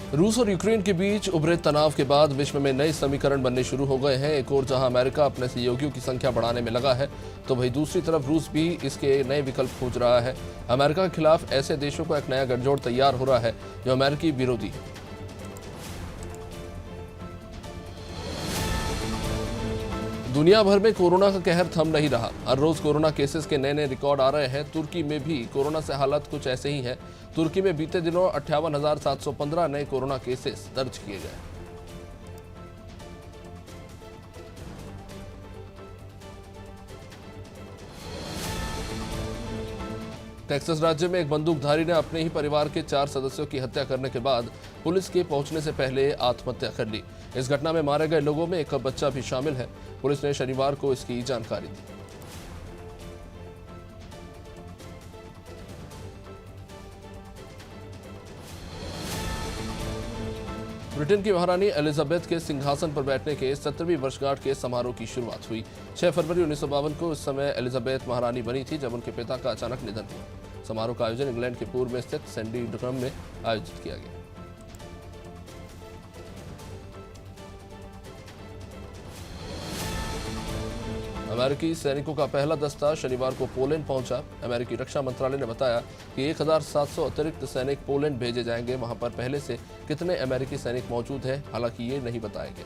रूस और यूक्रेन के बीच उभरे तनाव के बाद विश्व में नए समीकरण बनने शुरू हो गए हैं। एक और जहां अमेरिका अपने सहयोगियों की संख्या बढ़ाने में लगा है, तो वहीं दूसरी तरफ रूस भी इसके नए विकल्प खोज रहा है। अमेरिका के खिलाफ ऐसे देशों का एक नया गठजोड़ तैयार हो रहा है जो अमेरिकी विरोधी है। दुनिया भर में कोरोना का कहर थम नहीं रहा। हर रोज कोरोना केसेस के नए नए रिकॉर्ड आ रहे हैं। तुर्की में भी कोरोना से हालत कुछ ऐसे ही है। तुर्की में बीते दिनों 58,715 नए कोरोना केसेस दर्ज किए गए। टेक्सास राज्य में एक बंदूकधारी ने अपने ही परिवार के 4 सदस्यों की हत्या करने के बाद पुलिस के पहुंचने से पहले आत्महत्या कर ली। इस घटना में मारे गए लोगों में एक बच्चा भी शामिल है। पुलिस ने शनिवार को इसकी जानकारी दी। ब्रिटेन की महारानी एलिजाबेथ के सिंहासन पर बैठने के 70वीं वर्षगांठ के समारोह की शुरुआत हुई। 6 फरवरी 1952 को इस समय एलिजाबेथ महारानी बनी थी, जब उनके पिता का अचानक निधन हुआ। समारोह का आयोजन इंग्लैंड के पूर्व में स्थित सैंडी ड्रम में आयोजित किया गया। अमेरिकी सैनिकों का पहला दस्ता शनिवार को पोलैंड पहुंचा। अमेरिकी रक्षा मंत्रालय ने बताया कि 1,700 अतिरिक्त सैनिक पोलैंड भेजे जाएंगे। वहां पर पहले से कितने अमेरिकी सैनिक मौजूद हैं, हालांकि ये नहीं बताया गया।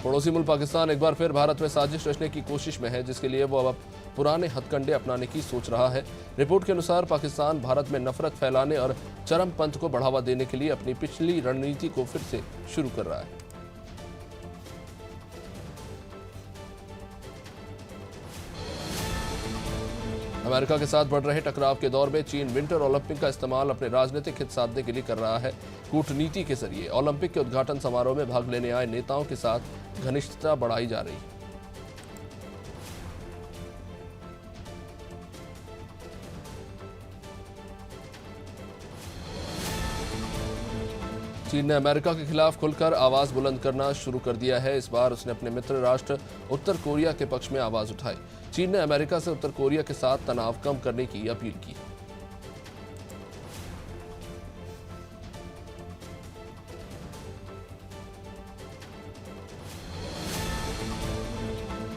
पड़ोसी मुल्क पाकिस्तान एक बार फिर भारत में साजिश रचने की कोशिश में है, जिसके लिए वो अब पुराने हथकंडे अपनाने की सोच रहा है। रिपोर्ट के अनुसार पाकिस्तान भारत में नफरत फैलाने और चरमपंथ को बढ़ावा देने के लिए अपनी पिछली रणनीति को फिर से शुरू कर रहा है। अमेरिका के साथ बढ़ रहे टकराव के दौर में चीन विंटर ओलंपिक का इस्तेमाल अपने राजनीतिक हित साधने के लिए कर रहा है। कूटनीति के जरिए ओलंपिक के उद्घाटन समारोह में भाग लेने आए नेताओं के साथ घनिष्ठता बढ़ाई जा रही है। चीन ने अमेरिका के खिलाफ खुलकर आवाज बुलंद करना शुरू कर दिया है। इस बार उसने अपने मित्र राष्ट्र उत्तर कोरिया के पक्ष में आवाज उठाई। चीन ने अमेरिका से उत्तर कोरिया के साथ तनाव कम करने की अपील की।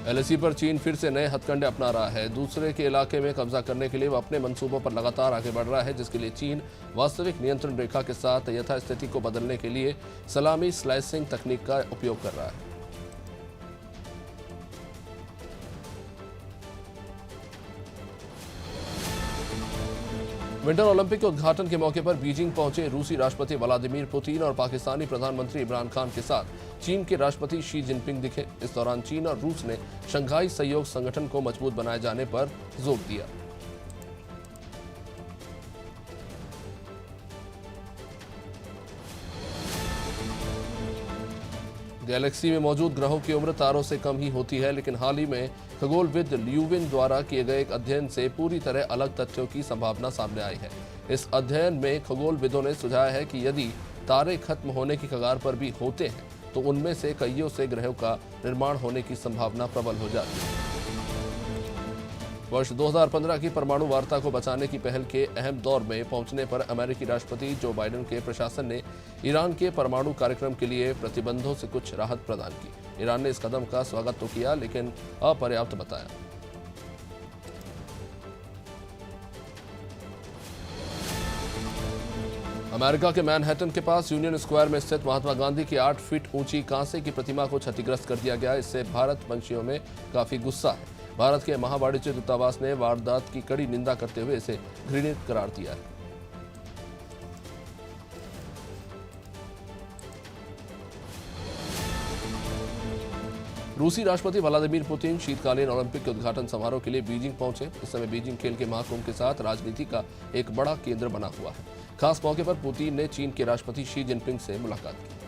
एलएसी पर चीन फिर से नए हथकंडे अपना रहा है। दूसरे के इलाके में कब्जा करने के लिए वो अपने मंसूबों पर लगातार आगे बढ़ रहा है, जिसके लिए चीन वास्तविक नियंत्रण रेखा के साथ यथास्थिति को बदलने के लिए सलामी स्लाइसिंग तकनीक का उपयोग कर रहा है। विंटर ओलंपिक के उद्घाटन के मौके पर बीजिंग पहुंचे रूसी राष्ट्रपति व्लादिमीर पुतिन और पाकिस्तानी प्रधानमंत्री इमरान खान के साथ चीन के राष्ट्रपति शी जिनपिंग दिखे। इस दौरान चीन और रूस ने शंघाई सहयोग संगठन को मजबूत बनाए जाने पर जोर दिया। गैलेक्सी में मौजूद ग्रहों की उम्र तारों से कम ही होती है, लेकिन हाल ही में खगोलविद ल्यूविन द्वारा किए गए एक अध्ययन से पूरी तरह अलग तथ्यों की संभावना सामने आई है। इस अध्ययन में खगोलविदों ने सुझाया है कि यदि तारे खत्म होने की कगार पर भी होते हैं, तो उनमें से कईयों से ग्रहों का निर्माण होने की संभावना प्रबल हो जाती है। वर्ष 2015 की परमाणु वार्ता को बचाने की पहल के अहम दौर में पहुंचने पर अमेरिकी राष्ट्रपति जो बाइडेन के प्रशासन ने ईरान के परमाणु कार्यक्रम के लिए प्रतिबंधों से कुछ राहत प्रदान की। ईरान ने इस कदम का स्वागत तो किया, लेकिन अपर्याप्त बताया। अमेरिका के मैनहट्टन के पास यूनियन स्क्वायर में स्थित महात्मा गांधी की 8 फीट ऊंची कांसे की प्रतिमा को क्षतिग्रस्त कर दिया गया। इससे भारत वंशियों में काफी गुस्सा है। भारत के महावाणिज्य दूतावास ने वारदात की कड़ी निंदा करते हुए इसे घृणित करार दिया है। रूसी राष्ट्रपति व्लादिमीर पुतिन शीतकालीन ओलंपिक के उद्घाटन समारोह के लिए बीजिंग पहुंचे। इस समय बीजिंग खेल के महाकुंभ के साथ राजनीति का एक बड़ा केंद्र बना हुआ है। खास मौके पर पुतिन ने चीन के राष्ट्रपति शी जिनपिंग से मुलाकात की।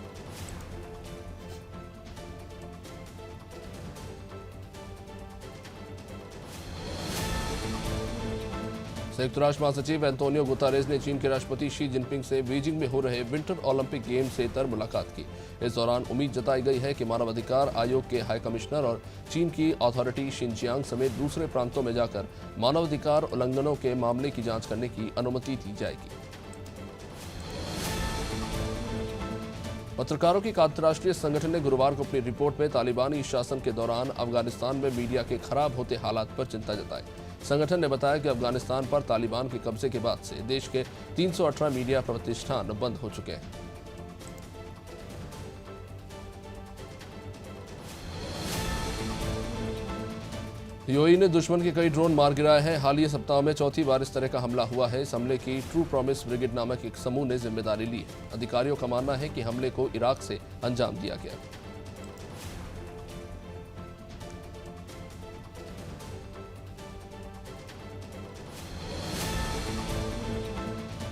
संयुक्त राष्ट्र महासचिव एंटोनियो गुतारेस ने चीन के राष्ट्रपति शी जिनपिंग से बीजिंग में हो रहे विंटर ओलंपिक गेम से तर मुलाकात की। इस दौरान उम्मीद जताई गई है कि मानवाधिकार आयोग के हाई कमिश्नर और चीन की अथॉरिटी शिनजियांग समेत दूसरे प्रांतों में जाकर मानवाधिकार उल्लंघनों के मामले की जांच करने की अनुमति दी जाएगी। पत्रकारों की एक अंतर्राष्ट्रीय संगठन ने गुरुवार को अपनी रिपोर्ट में तालिबानी शासन के दौरान अफगानिस्तान में मीडिया के खराब होते हालात पर चिंता जताई। संगठन ने बताया कि अफगानिस्तान पर तालिबान के कब्जे के बाद से देश के 318 मीडिया प्रतिष्ठान बंद हो चुके हैं। यूएई ने दुश्मन के कई ड्रोन मार गिराए हैं। हालिया सप्ताह में चौथी बार इस तरह का हमला हुआ है। इस हमले की ट्रू प्रॉमिस ब्रिगेड नामक एक समूह ने जिम्मेदारी ली है। अधिकारियों का मानना है कि हमले को इराक से अंजाम दिया गया।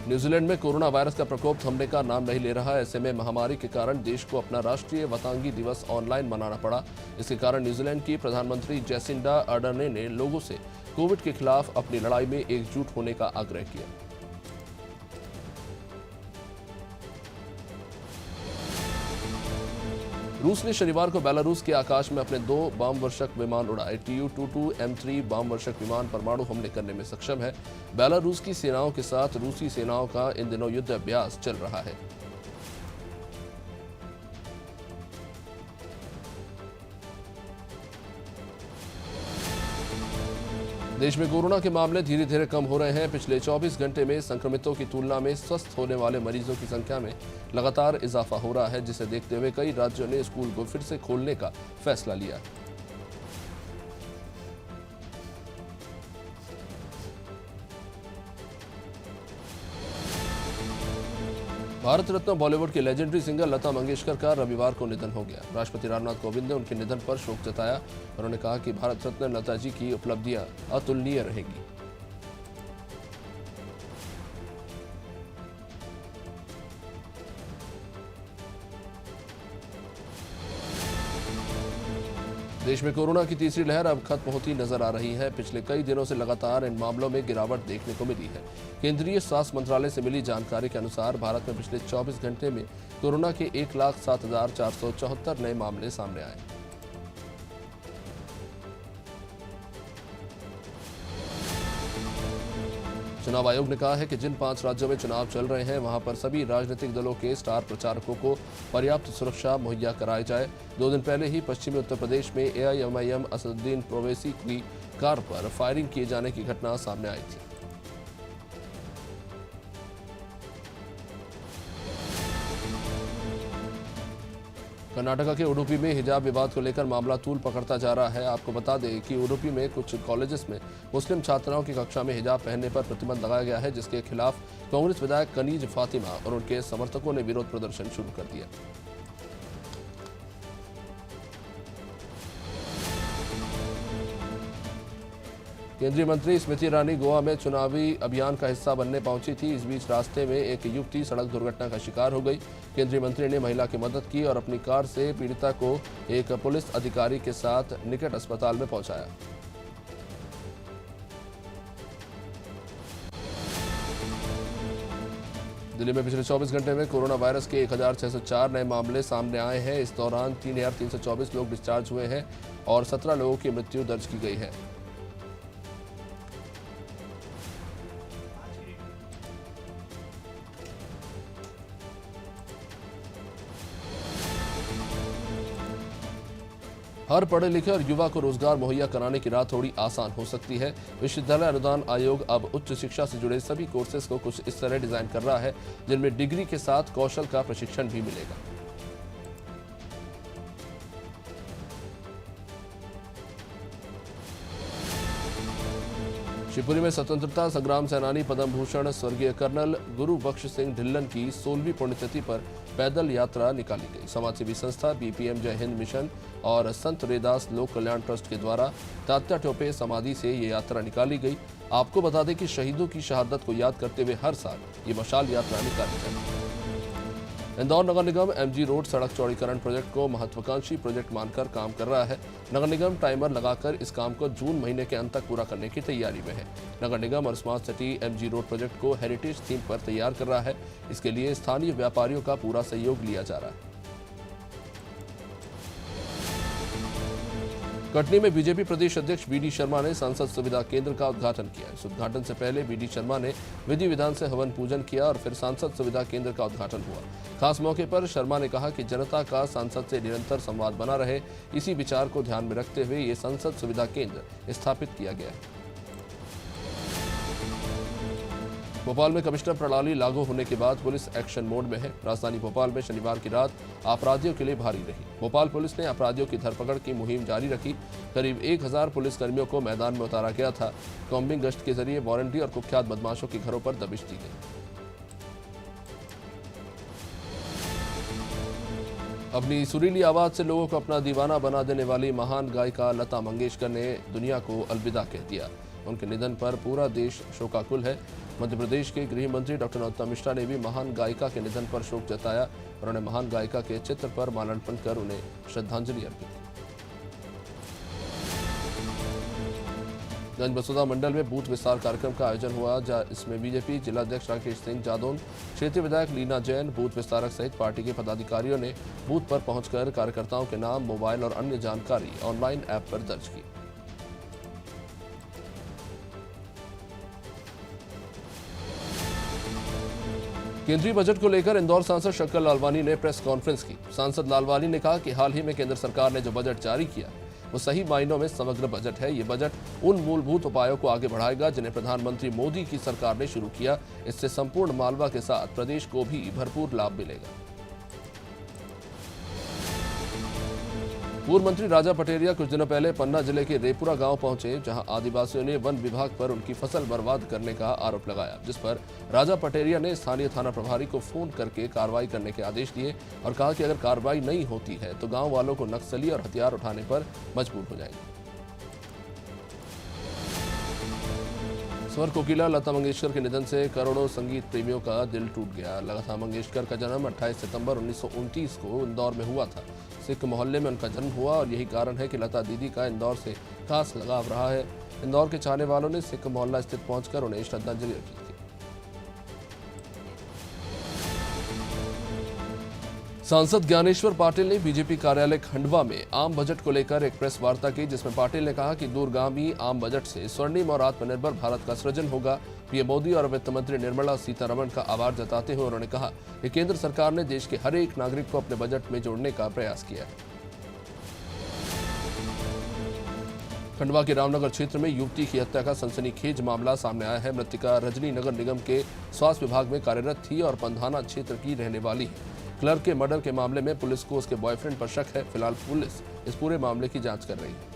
न्यूजीलैंड में कोरोना वायरस का प्रकोप थमने का नाम नहीं ले रहा है। ऐसे में महामारी के कारण देश को अपना राष्ट्रीय वतांगी दिवस ऑनलाइन मनाना पड़ा। इसके कारण न्यूजीलैंड की प्रधानमंत्री जैसिंडा अर्डर्न ने लोगों से कोविड के खिलाफ अपनी लड़ाई में एकजुट होने का आग्रह किया। रूस ने शनिवार को बेलारूस के आकाश में अपने 2 बमवर्षक विमान उड़ाए। Tu-22 M3 बमवर्षक विमान परमाणु हमले करने में सक्षम है। बेलारूस की सेनाओं के साथ रूसी सेनाओं का इन दिनों युद्ध अभ्यास चल रहा है। देश में कोरोना के मामले धीरे धीरे कम हो रहे हैं। पिछले 24 घंटे में संक्रमितों की तुलना में स्वस्थ होने वाले मरीजों की संख्या में लगातार इजाफा हो रहा है, जिसे देखते हुए कई राज्यों ने स्कूल को फिर से खोलने का फैसला लिया। भारत रत्न बॉलीवुड के लेजेंडरी सिंगर लता मंगेशकर का रविवार को निधन हो गया। राष्ट्रपति रामनाथ कोविंद ने उनके निधन पर शोक जताया। उन्होंने कहा कि भारत रत्न लता जी की उपलब्धियां अतुलनीय रहेंगी। देश में कोरोना की तीसरी लहर अब खत्म होती नजर आ रही है। पिछले कई दिनों से लगातार इन मामलों में गिरावट देखने को मिली है। केंद्रीय स्वास्थ्य मंत्रालय से मिली जानकारी के अनुसार भारत में पिछले 24 घंटे में कोरोना के 1,07,474 नए मामले सामने आए। चुनाव आयोग ने कहा है कि जिन 5 राज्यों में चुनाव चल रहे हैं वहां पर सभी राजनीतिक दलों के स्टार प्रचारकों को पर्याप्त सुरक्षा मुहैया कराई जाए। 2 दिन पहले ही पश्चिमी उत्तर प्रदेश में AIMIM असदुद्दीन ओवैसी की कार पर फायरिंग किए जाने की घटना सामने आई थी। कर्नाटका के उडुपी में हिजाब विवाद को लेकर मामला तूल पकड़ता जा रहा है। आपको बता दें कि उडुपी में कुछ कॉलेजेस में मुस्लिम छात्राओं की कक्षा में हिजाब पहनने पर प्रतिबंध लगाया गया है, जिसके खिलाफ कांग्रेस विधायक कनीज फातिमा और उनके समर्थकों ने विरोध प्रदर्शन शुरू कर दिया। केंद्रीय मंत्री स्मृति ईरानी गोवा में चुनावी अभियान का हिस्सा बनने पहुंची थी। इस बीच रास्ते में एक युवती सड़क दुर्घटना का शिकार हो गई। केंद्रीय मंत्री ने महिला की मदद की और अपनी कार से पीड़िता को एक पुलिस अधिकारी के साथ निकट अस्पताल में पहुंचाया। दिल्ली में पिछले 24 घंटे में कोरोना वायरस के 1,604 नए मामले सामने आए हैं। इस दौरान 3,324 लोग डिस्चार्ज हुए हैं और 17 लोगों की मृत्यु दर्ज की गई है। हर पढ़े लिखे और युवा को रोजगार मुहैया कराने की राह थोड़ी आसान हो सकती है। विश्वविद्यालय अनुदान आयोग अब उच्च शिक्षा से जुड़े सभी कोर्सेज को कुछ इस तरह डिजाइन कर रहा है, जिनमें डिग्री के साथ कौशल का प्रशिक्षण भी मिलेगा। शिवपुरी में स्वतंत्रता संग्राम सेनानी पद्म भूषण स्वर्गीय कर्नल गुरु बख्श सिंह ढिल्लन की 16वीं पुण्यतिथि पर पैदल यात्रा निकाली गई। समाजसेवी संस्था BPM जय हिंद मिशन और संत रैदास लोक कल्याण ट्रस्ट के द्वारा तात्या टोपे समाधि से ये यात्रा निकाली गई। आपको बता दें कि शहीदों की शहादत को याद करते हुए हर साल ये मशाल यात्रा निकाली जाती है। इंदौर नगर निगम एमजी रोड सड़क चौड़ीकरण प्रोजेक्ट को महत्वाकांक्षी प्रोजेक्ट मानकर काम कर रहा है। नगर निगम टाइमर लगाकर इस काम को जून महीने के अंत तक पूरा करने की तैयारी में है। नगर निगम और smart city MG road project को हेरिटेज थीम पर तैयार कर रहा है। इसके लिए स्थानीय व्यापारियों का पूरा सहयोग लिया जा रहा है। कटनी में बीजेपी प्रदेश अध्यक्ष बीडी शर्मा ने सांसद सुविधा केंद्र का उद्घाटन किया। इस उद्घाटन से पहले बीडी शर्मा ने विधि विधान से हवन पूजन किया और फिर सांसद सुविधा केंद्र का उद्घाटन हुआ। खास मौके पर शर्मा ने कहा कि जनता का सांसद से निरंतर संवाद बना रहे, इसी विचार को ध्यान में रखते हुए ये संसद सुविधा केंद्र स्थापित किया गया है। भोपाल में कमिश्नर प्रणाली लागू होने के बाद पुलिस एक्शन मोड में है। राजधानी भोपाल में शनिवार की रात अपराधियों के लिए भारी रही। भोपाल पुलिस ने अपराधियों की धरपकड़ की मुहिम जारी रखी। करीब 1000 पुलिसकर्मियों को मैदान में उतारा गया था। कॉम्बिंग गश्त के जरिए वारंटी और कुख्यात बदमाशों के घरों पर दबिश दी गई। अपनी सुरीली आवाज से लोगों को अपना दीवाना बना देने वाली महान गायिका लता मंगेशकर ने दुनिया को अलविदा कह दिया। उनके निधन पर पूरा देश शोकाकुल है। मध्य प्रदेश के गृह मंत्री डॉक्टर नरोत्तम मिश्रा ने भी महान गायिका के निधन पर शोक जताया। उन्होंने महान गायिका के चित्र पर माल्यार्पण कर उन्हें श्रद्धांजलि अर्पित की। गंजबसौदा मंडल में बूथ विस्तार कार्यक्रम का आयोजन हुआ, जहां इसमें बीजेपी जिलाध्यक्ष राकेश सिंह जादौन, क्षेत्रीय विधायक लीना जैन, बूथ विस्तारक सहित पार्टी के पदाधिकारियों ने बूथ पर पहुंचकर कार्यकर्ताओं के नाम, मोबाइल और अन्य जानकारी ऑनलाइन ऐप पर दर्ज की। केंद्रीय बजट को लेकर इंदौर सांसद शंकर लालवानी ने प्रेस कॉन्फ्रेंस की। सांसद लालवानी ने कहा कि हाल ही में केंद्र सरकार ने जो बजट जारी किया वो सही मायनों में समग्र बजट है। ये बजट उन मूलभूत उपायों को आगे बढ़ाएगा जिन्हें प्रधानमंत्री मोदी की सरकार ने शुरू किया। इससे संपूर्ण मालवा के साथ प्रदेश को भी भरपूर लाभ मिलेगा। पूर्व मंत्री राजा पटेरिया कुछ दिनों पहले पन्ना जिले के रेपुरा गांव पहुंचे, जहां आदिवासियों ने वन विभाग पर उनकी फसल बर्बाद करने का आरोप लगाया, जिस पर राजा पटेरिया ने स्थानीय थाना प्रभारी को फोन करके कार्रवाई करने के आदेश दिए और कहा कि अगर कार्रवाई नहीं होती है तो गांव वालों को नक्सली और हथियार उठाने पर मजबूर हो जाएंगे। स्वर कोकिला लता मंगेशकर के निधन से करोड़ों संगीत प्रेमियों का दिल टूट गया। लता मंगेशकर का जन्म 28 सितंबर 1929 को इंदौर में हुआ था। सिख मोहल्ले में उनका जन्म हुआ और यही कारण है कि लता दीदी का इंदौर से खास लगाव रहा है। इंदौर के चाहने वालों ने सिख मोहल्ला स्थित पहुंचकर उन्हें श्रद्धांजलि अर्पित की। सांसद ज्ञानेश्वर पाटिल ने बीजेपी कार्यालय खंडवा में आम बजट को लेकर एक प्रेस वार्ता की, जिसमें पाटिल ने कहा कि दूरगामी आम बजट से स्वर्णिम और आत्मनिर्भर भारत का सृजन होगा। पीएम मोदी और वित्त मंत्री निर्मला सीतारमण का आभार जताते हुए उन्होंने कहा कि केंद्र सरकार ने देश के हर एक नागरिक को अपने बजट में जोड़ने का प्रयास किया है। खंडवा के रामनगर क्षेत्र में युवती की हत्या का सनसनीखेज मामला सामने आया है। मृतका रजनी नगर निगम के स्वास्थ्य विभाग में कार्यरत थी और पंधाना क्षेत्र की रहने वाली है। क्लर्क के मर्डर के मामले में पुलिस को उसके बॉयफ्रेंड पर शक है। फिलहाल पुलिस इस पूरे मामले की जांच कर रही है।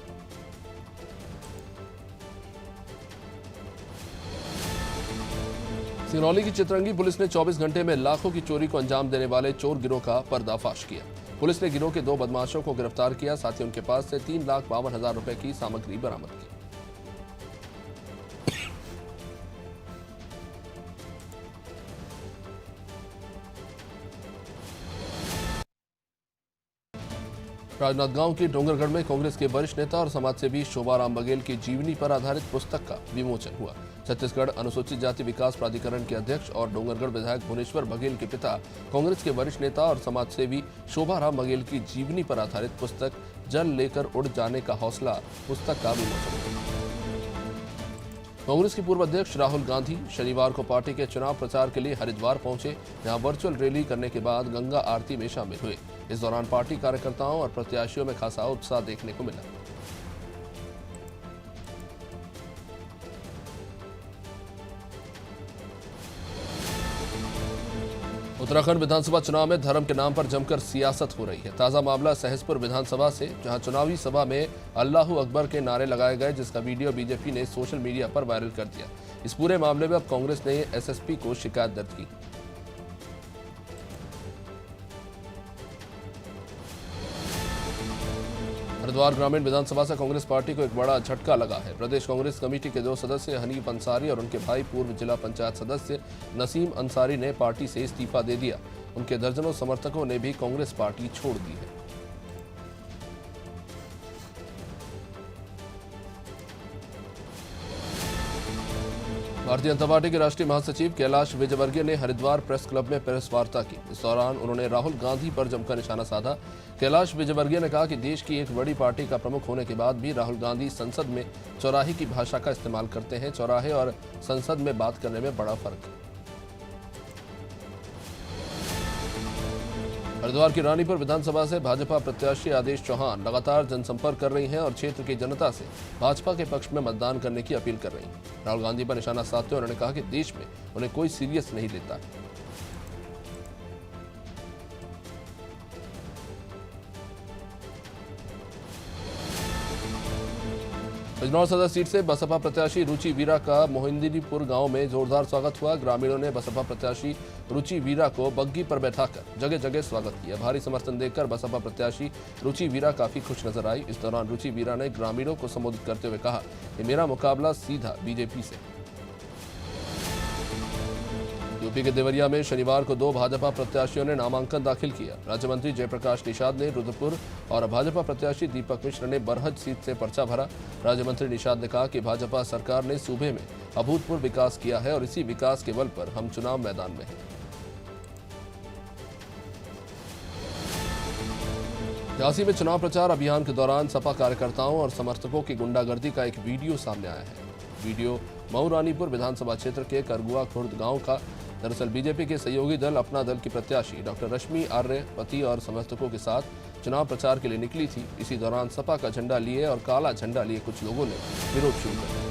सिंगरौली की चितरंगी पुलिस ने 24 घंटे में लाखों की चोरी को अंजाम देने वाले चोर गिरोह का पर्दाफाश किया। पुलिस ने गिरोह के 2 बदमाशों को गिरफ्तार किया, साथ ही उनके पास से 3,52,000 रुपए की सामग्री बरामद की। राजनांदगांव के डोंगरगढ़ में कांग्रेस के वरिष्ठ नेता और समाजसेवी शोभाराम बघेल की जीवनी पर आधारित पुस्तक का विमोचन हुआ। छत्तीसगढ़ अनुसूचित जाति विकास प्राधिकरण के अध्यक्ष और डोंगरगढ़ विधायक भुवनेश्वर बघेल के पिता, कांग्रेस के वरिष्ठ नेता और समाजसेवी शोभाराम बघेल की जीवनी पर आधारित पुस्तक जल लेकर उड़ जाने का हौसला पुस्तक का विमोचन हुआ। कांग्रेस के पूर्व अध्यक्ष राहुल गांधी शनिवार को पार्टी के चुनाव प्रचार के लिए हरिद्वार पहुंचे, जहां वर्चुअल रैली करने के बाद गंगा आरती में शामिल हुए। इस दौरान पार्टी कार्यकर्ताओं और प्रत्याशियों में खासा उत्साह देखने को मिला। उत्तराखंड विधानसभा चुनाव में धर्म के नाम पर जमकर सियासत हो रही है। ताजा मामला सहसपुर विधानसभा से, जहां चुनावी सभा में अल्लाहू अकबर के नारे लगाए गए, जिसका वीडियो बीजेपी ने सोशल मीडिया पर वायरल कर दिया। इस पूरे मामले में अब कांग्रेस ने एसएसपी को शिकायत दर्ज की। हरिद्वार ग्रामीण विधानसभा से कांग्रेस पार्टी को एक बड़ा झटका लगा है। प्रदेश कांग्रेस कमेटी के 2 सदस्य हनीफ अंसारी और उनके भाई पूर्व जिला पंचायत सदस्य नसीम अंसारी ने पार्टी से इस्तीफा दे दिया। उनके दर्जनों समर्थकों ने भी कांग्रेस पार्टी छोड़ दी है। भारतीय जनता पार्टी के राष्ट्रीय महासचिव कैलाश विजयवर्गीय ने हरिद्वार प्रेस क्लब में प्रेस वार्ता की। इस दौरान उन्होंने राहुल गांधी पर जमकर निशाना साधा। कैलाश विजयवर्गीय ने कहा कि देश की एक बड़ी पार्टी का प्रमुख होने के बाद भी राहुल गांधी संसद में चौराहे की भाषा का इस्तेमाल करते हैं। चौराहे और संसद में बात करने में बड़ा फर्क है। हरिद्वार की रानीपुर विधानसभा से भाजपा प्रत्याशी आदेश चौहान लगातार जनसंपर्क कर रही हैं और क्षेत्र की जनता से भाजपा के पक्ष में मतदान करने की अपील कर रही हैं। राहुल गांधी पर निशाना साधते हुए उन्होंने कहा कि देश में उन्हें कोई सीरियस नहीं लेता। बिजनौर सदर सीट से बसपा प्रत्याशी रुचि वीरा का मोहिंदीपुर गांव में जोरदार स्वागत हुआ। ग्रामीणों ने बसपा प्रत्याशी रुचि वीरा को बग्गी पर बैठाकर जगह जगह स्वागत किया। भारी समर्थन देखकर बसपा प्रत्याशी रुचि वीरा काफी खुश नजर आई। इस दौरान रुचि वीरा ने ग्रामीणों को संबोधित करते हुए कहा कि मेरा मुकाबला सीधा बीजेपी से। यूपी के देवरिया में शनिवार को 2 भाजपा प्रत्याशियों ने नामांकन दाखिल किया। राज्य मंत्री जयप्रकाश निषाद ने रुद्रपुर और भाजपा प्रत्याशी दीपक मिश्र ने बरहज सीट से पर्चा भरा। राज्य मंत्री निषाद ने कहा कि भाजपा सरकार ने सूबे में अभूतपूर्व विकास किया है और इसी विकास के बल पर हम चुनाव मैदान में हैं। झांसी में चुनाव प्रचार अभियान के दौरान सपा कार्यकर्ताओं और समर्थकों की गुंडागर्दी का एक वीडियो सामने आया है। वीडियो मऊ रानीपुर विधानसभा क्षेत्र के करगुआ खुर्द गांव का। दरअसल बीजेपी के सहयोगी दल अपना दल की प्रत्याशी डॉक्टर रश्मि आर्य पति और समर्थकों के साथ चुनाव प्रचार के लिए निकली थी। इसी दौरान सपा का झंडा लिए और काला झंडा लिए कुछ लोगों ने विरोध शुरू कर दिया।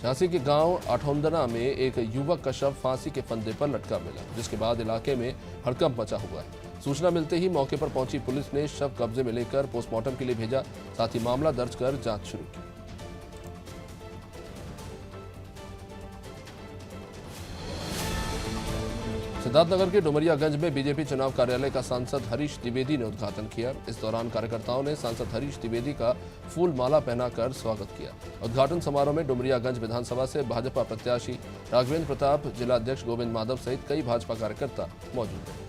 झांसी के गांव आठौंदना में एक युवक का शव फांसी के फंदे पर लटका मिला, जिसके बाद इलाके में हड़कंप मचा हुआ है। सूचना मिलते ही मौके पर पहुंची पुलिस ने शव कब्जे में लेकर पोस्टमार्टम के लिए भेजा, साथ ही मामला दर्ज कर जांच शुरू की। सिद्धार्थनगर के डुमरियागंज में बीजेपी चुनाव कार्यालय का सांसद हरीश द्विवेदी ने उद्घाटन किया। इस दौरान कार्यकर्ताओं ने सांसद हरीश द्विवेदी का फूल माला पहनाकर स्वागत किया। उद्घाटन समारोह में डुमरियागंज विधानसभा से भाजपा प्रत्याशी राघवेंद्र प्रताप, जिला अध्यक्ष गोविंद माधव सहित कई भाजपा कार्यकर्ता मौजूद रहे।